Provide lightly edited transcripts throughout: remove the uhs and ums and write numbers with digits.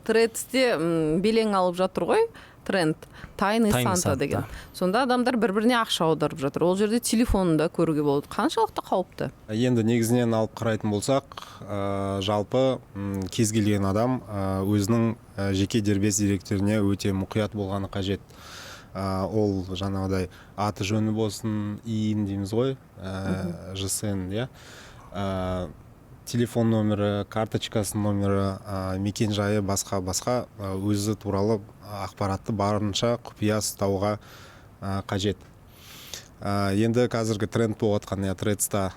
Threadsте белең алып жатыр ғой, тренд тайный санта деген. Сонда адамдар бір-біріне ақша аударып жатыр. Ол жерде телефонында көруге болады. Қаншалықты қауіпті? Енді негізінен алып қарайтын болсақ, жалпы кез келген адам өзінің жеке дербес деректеріне өте мұқият болғаны қажет. Ол жаңағыдай аты жөні болсын, иін дейміз ғой, ЖСН, телефон номері, карточкасының номері, мекен жайы, басқа өзі туралы ақпаратты барынша құпия ұстауға қажет. Енді қазіргі тренд болып жатқан Threads'та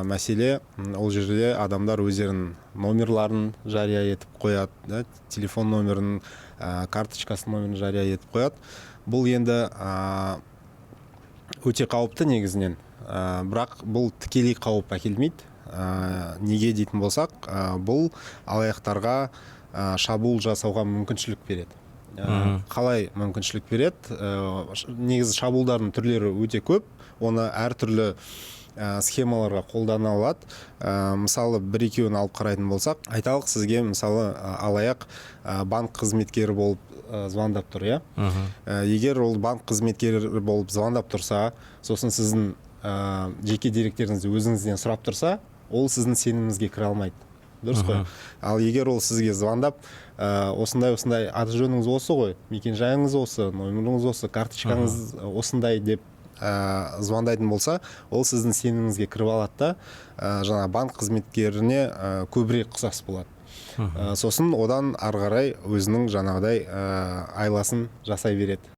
мәселе, ол жерде адамдар өздерінің номерларын жария етіп қояды, телефон номерін, карточкасының номерін жария етіп қояды. Бұл енді өте қауіпті негізінен, бірақ бұл тікелей қауіп әкелмейді. Неге дейтін болсақ, бұл алаяқтарға шабуыл жасауға мүмкіншілік береді. Қалай мүмкіншілік береді? Негізі шабуылдардың түрлері өте көп, оны әртүрлі схемаларға қолдана алады. Мысалы, бір-екеуін алып қарайтын болсақ, айталық сізге мысалы алаяқ банк қызметкері болып звондап тұр, Егер ол банк қызметкері болып звондап тұрса, сосын сіздің жеке деректеріңізді өзіңізден сұрап тұрса, ол сіздің сеніміңізге кіре алмайды. Дұрыс қой? Ал егер ол сізге звондап, осындай аты жөніңіз осы ғой, мекен жайыңыз осы, номеріңіз осы, карточкаңыз осындай деп звондайтын болса, ол сіздің сеніміңізге кіріп алады да, жаңа банк қызметкеріне көбірек ұқсас болады. Сосын одан ары қарай өзінің жаңағыдай айласын жасай береді.